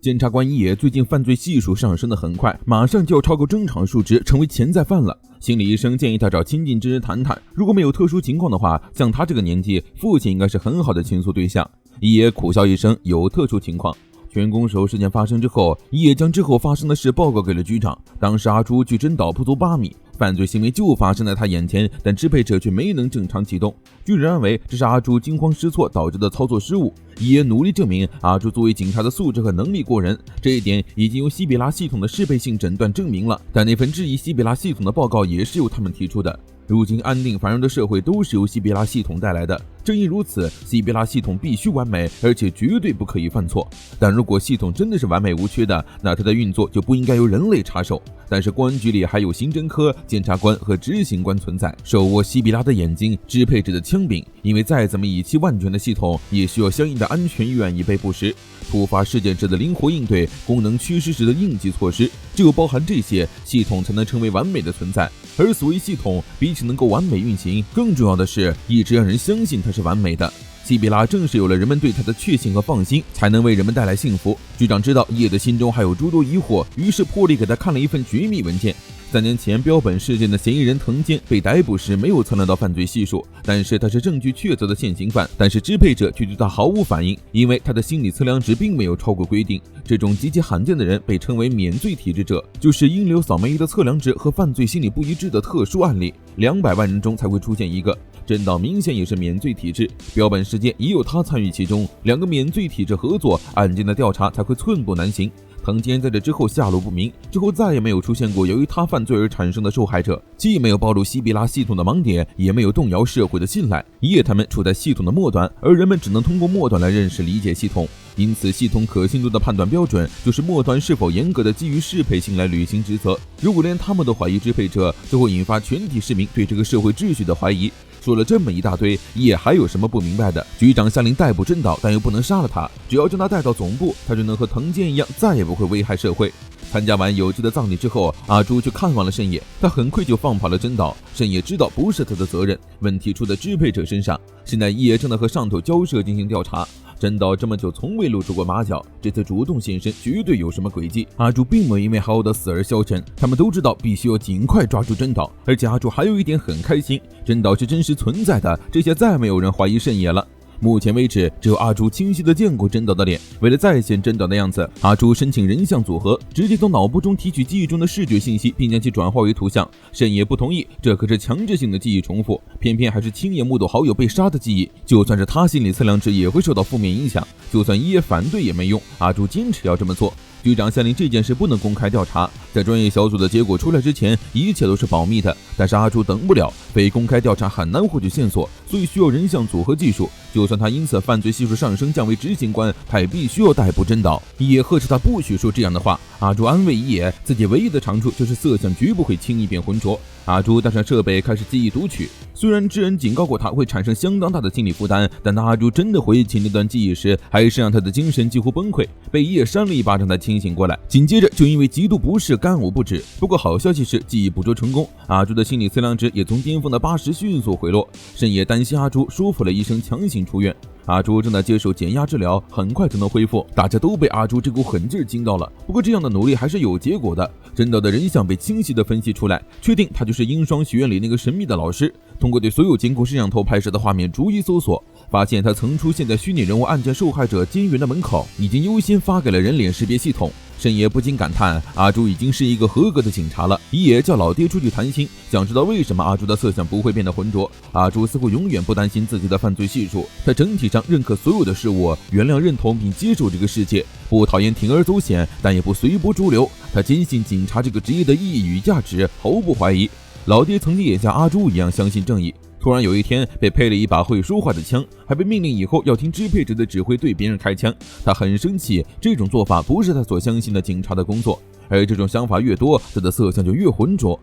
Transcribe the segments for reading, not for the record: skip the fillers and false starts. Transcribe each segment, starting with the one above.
检察官一野最近犯罪系数上升得很快，马上就要超过正常数值，成为潜在犯了。心理医生建议他找亲近之人谈谈，如果没有特殊情况的话，像他这个年纪，父亲应该是很好的倾诉对象。一野苦笑一声，有特殊情况。全攻手事件发生之后，一野将之后发生的事报告给了局长。当时阿朱距真岛不足8米，犯罪行为就发生在他眼前，但支配者却没能正常启动。局长认为这是阿朱惊慌失措导致的操作失误，也努力证明阿朱作为警察的素质和能力过人，这一点已经由西比拉系统的适配性诊断证明了。但那份质疑西比拉系统的报告也是由他们提出的。如今安定繁荣的社会都是由西比拉系统带来的，正因如此，西比拉系统必须完美，而且绝对不可以犯错。但如果系统真的是完美无缺的，那它的运作就不应该由人类插手。但是公安局里还有刑侦科、检察官和执行官存在，手握西比拉的眼睛，支配者的枪柄，因为再怎么以其万全的系统，也需要相应的安全预案以备不时。突发事件时的灵活应对，功能缺失时的应急措施，只有包含这些，系统才能成为完美的存在。而所谓系统，比起能够完美运行，更重要的是一直让人相信它是完美的。西比拉正是有了人们对他的确信和放心，才能为人们带来幸福。局长知道叶的心中还有诸多疑惑，于是破例给他看了一份绝密文件。3年前标本事件的嫌疑人藤间被逮捕时没有测量到犯罪系数，但是他是证据确凿的现行犯，但是支配者却对他毫无反应，因为他的心理测量值并没有超过规定。这种极其罕见的人被称为免罪体质者，就是因流扫描仪的测量值和犯罪心理不一致的特殊案例，200万人中才会出现一个。真岛明显也是免罪体质，标本事件也有他参与其中，2个免罪体质合作，案件的调查才会寸步难行。藤间在这之后下落不明，之后再也没有出现过由于他犯罪而产生的受害者，既没有暴露西比拉系统的盲点，也没有动摇社会的信赖。他们处在系统的末端，而人们只能通过末端来认识理解系统，因此系统可信度的判断标准就是末端是否严格的基于适配性来履行职责。如果连他们都怀疑支配者，就会引发全体市民对这个社会秩序的怀疑。说了这么一大堆，还有什么不明白的？局长下令逮捕真岛，但又不能杀了他，只要将他带到总部，他就能和藤间一样，再也不会危害社会。参加完有趣的葬礼之后，阿朱去看望了深野，他很快就放跑了真岛。深野知道不是他的责任，问题出在支配者身上。现在正在和上头交涉进行调查。真岛这么久从未露出过马脚，这次主动现身，绝对有什么诡计。阿朱并没有因为好的死而消沉，他们都知道必须要尽快抓住真岛，而且阿朱还有一点很开心，真岛是真实存在的，这下再没有人怀疑深野了。目前为止，只有阿朱清晰地见过真岛的脸。为了再现真岛的样子，阿朱申请人像组合，直接从脑部中提取记忆中的视觉信息，并将其转化为图像。深野不同意，这可是强制性的记忆重复，偏偏还是亲眼目睹好友被杀的记忆。就算是他心理测量值也会受到负面影响，就算反对也没用，阿朱坚持要这么做。局长下令这件事不能公开调查，在专业小组的结果出来之前，一切都是保密的。但是阿朱等不了，非公开调查很难获取线索，所以需要人像组合技术。就算他因此犯罪系数上升降为执行官，他也必须要逮捕真岛。呵斥他不许说这样的话。阿朱安慰自己唯一的长处就是色相绝不会轻易变浑浊。阿朱带上设备开始记忆读取，虽然智恩警告过他会产生相当大的心理负担，但当阿朱真的回忆起那段记忆时，还是让他的精神几乎崩溃，被扇了一巴掌才清醒过来。紧接着就因为极度不适干呕不止。不过好消息是记忆捕捉成功，阿朱的心理测量值也从巅峰的80迅速回落。深夜担心阿朱，说服了医生强行出院。阿朱正在接受减压治疗，很快就能恢复。大家都被阿朱这股狠劲惊到了，不过这样的努力还是有结果的。真岛的人像被清晰地分析出来，确定他就是鹰双学院里那个神秘的老师。通过对所有监控摄像头拍摄的画面逐一搜索，发现他曾出现在虚拟人物案件受害者监狱的门口，已经优先发给了人脸识别系统。深野不禁感叹，阿朱已经是一个合格的警察了。叫老爹出去谈心，想知道为什么阿朱的色相不会变得浑浊。阿朱似乎永远不担心自己的犯罪系数，他整体上认可所有的事物，原谅认同并接受这个世界，不讨厌铤而走险，但也不随波逐流。他坚信警察这个职业的意义与价值，毫不怀疑。老爹曾经也像阿朱一样相信正义，突然有一天被配了一把会说话的枪，还被命令以后要听支配者的指挥对别人开枪。他很生气，这种做法不是他所相信的警察的工作，而这种想法越多，他的色相就越浑浊。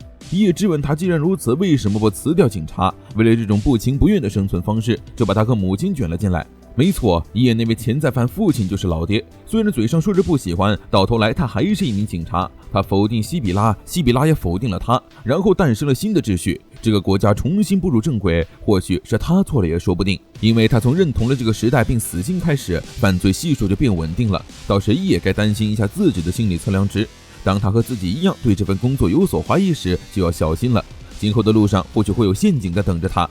质问他既然如此，为什么不辞掉警察？为了这种不情不愿的生存方式，就把他和母亲卷了进来。没错，那位潜在犯父亲就是老爹。虽然嘴上说着不喜欢，到头来他还是一名警察。他否定西比拉，西比拉也否定了他，然后诞生了新的秩序，这个国家重新步入正轨。或许是他错了也说不定，因为他从认同了这个时代并死心开始，犯罪系数就变稳定了。倒谁也该担心一下自己的心理测量值，当他和自己一样对这份工作有所怀疑时，就要小心了。今后的路上或许会有陷阱在等着他。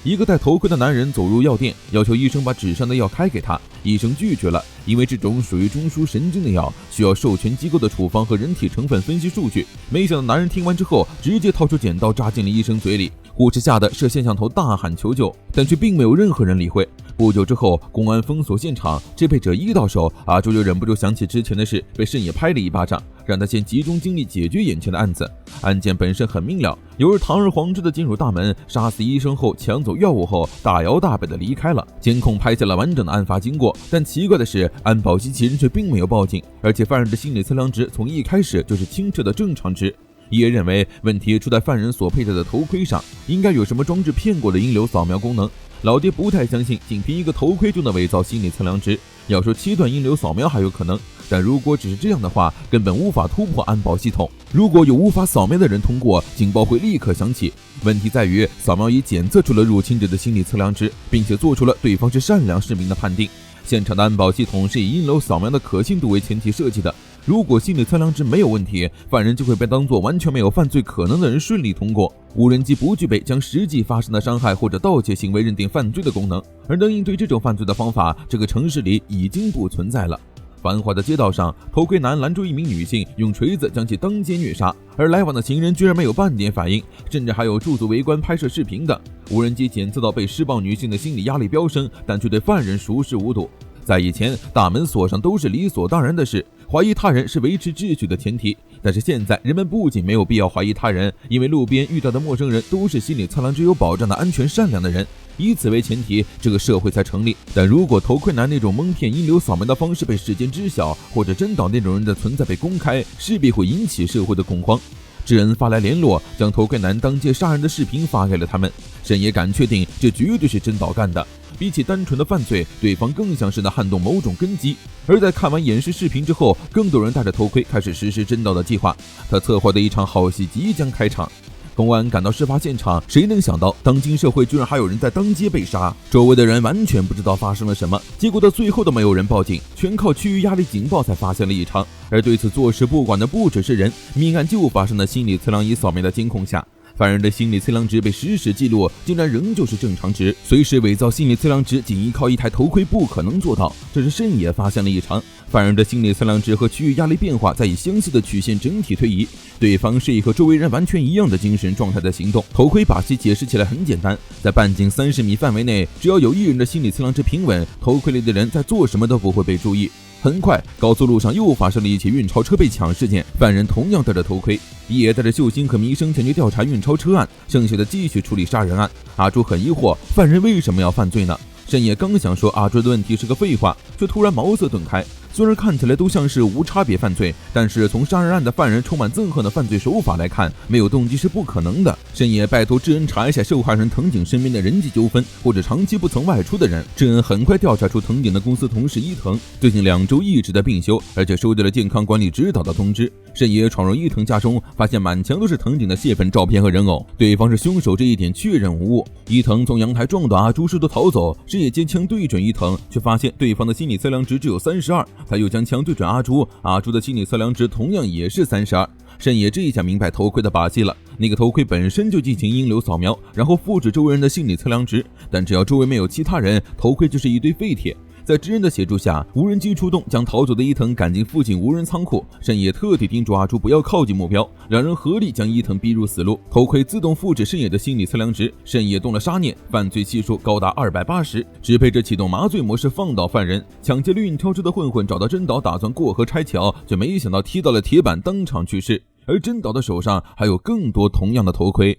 一个戴头盔的男人走入药店，要求医生把纸上的药开给他，医生拒绝了，因为这种属于中枢神经的药，需要授权机构的处方和人体成分分析数据。没想到男人听完之后，直接掏出剪刀扎进了医生嘴里，护士吓得射摄像头大喊求救，但却并没有任何人理会。不久之后，公安封锁现场，支配者一到手，阿朱就忍不住想起之前的事，被慎也拍了一巴掌，让他先集中精力解决眼前的案子。案件本身很明了，有人堂而皇之的进入大门，杀死医生后抢走药物后，大摇大摆的离开了。监控拍下了完整的案发经过，但奇怪的是，安保机器人却并没有报警，而且犯人的心理测量值从一开始就是清澈的正常值。也认为问题出在犯人所佩戴的头盔上，应该有什么装置骗过的音流扫描功能。老爹不太相信仅凭一个头盔就能伪造心理测量值，要说切断音流扫描还有可能，但如果只是这样的话，根本无法突破安保系统。如果有无法扫描的人通过，警报会立刻响起。问题在于，扫描仪检测出了入侵者的心理测量值，并且做出了对方是善良市民的判定。现场的安保系统是以音流扫描的可信度为前提设计的，如果心理测量值没有问题，犯人就会被当作完全没有犯罪可能的人顺利通过。无人机不具备将实际发生的伤害或者盗窃行为认定犯罪的功能，而能应对这种犯罪的方法，这个城市里已经不存在了。繁华的街道上，头盔男拦住一名女性，用锤子将其当街虐杀，而来往的行人居然没有半点反应，甚至还有驻足围观拍摄视频的。无人机检测到被施暴女性的心理压力飙升，但却对犯人熟视无睹。在以前，大门锁上都是理所当然的事，怀疑他人是维持秩序的前提。但是现在，人们不仅没有必要怀疑他人，因为路边遇到的陌生人都是心理测量值有保障的安全善良的人，以此为前提，这个社会才成立。但如果头盔男那种蒙骗音流扫描的方式被世间知晓，或者真岛那种人的存在被公开，势必会引起社会的恐慌。智恩发来联络，将头盔男当街杀人的视频发给了他们。沈也敢确定，这绝对是真岛干的。比起单纯的犯罪，对方更像是在撼动某种根基。而在看完演示视频之后，更多人戴着头盔开始实施真岛的计划。他策划的一场好戏即将开场。公安赶到事发现场，谁能想到当今社会居然还有人在当街被杀？周围的人完全不知道发生了什么，结果到最后都没有人报警，全靠区域压力警报才发现了异常。而对此坐视不管的不只是人，命案就发生在心理测量仪扫描的监控下。犯人的心理测量值被实时记录，竟然仍旧是正常值。随时伪造心理测量值，仅依靠一台头盔不可能做到。这是慎也发现了异常，犯人的心理测量值和区域压力变化在以相似的曲线整体推移，对方是以和周围人完全一样的精神状态在行动。头盔把戏解释起来很简单，在半径30米范围内，只要有一人的心理测量值平稳，头盔里的人在做什么都不会被注意。很快，高速路上又发生了一起运钞车被抢事件，犯人同样戴着头盔，也带着秀星和弥生前去调查运钞车案，剩下的继续处理杀人案。阿朱很疑惑，犯人为什么要犯罪呢？慎也刚想说阿朱的问题是个废话，却突然茅塞顿开。虽然看起来都像是无差别犯罪，但是从杀人案的犯人充满憎恨的犯罪手法来看，没有动机是不可能的。慎也拜托智恩查一下受害人藤井身边的人际纠纷，或者长期不曾外出的人。智恩很快调查出藤井的公司同事伊藤最近2周一直在病休，而且收到了健康管理指导的通知。慎也闯入伊藤家中，发现满墙都是藤井的泄愤照片和人偶，对方是凶手这一点确认无误。伊藤从阳台撞倒阿朱试图逃走，慎也接枪对准伊藤，却发现对方的心理测量值只有32，他又将枪对准阿朱，阿朱的心理测量值同样也是32。慎也这一下明白头盔的把戏了，那个头盔本身就进行音流扫描，然后复制周围人的心理测量值，但只要周围没有其他人，头盔就是一堆废铁。在智恩的协助下，无人机出动，将逃走的伊藤赶进附近无人仓库。慎也特地叮嘱阿朱不要靠近目标，两人合力将伊藤逼入死路。头盔自动复制慎也的心理测量值，慎也动了杀念，犯罪系数高达280。支配者启动麻醉模式放倒犯人，抢劫运钞车的混混找到真岛打算过河拆桥，却没想到踢到了铁板，当场去世。而真岛的手上还有更多同样的头盔。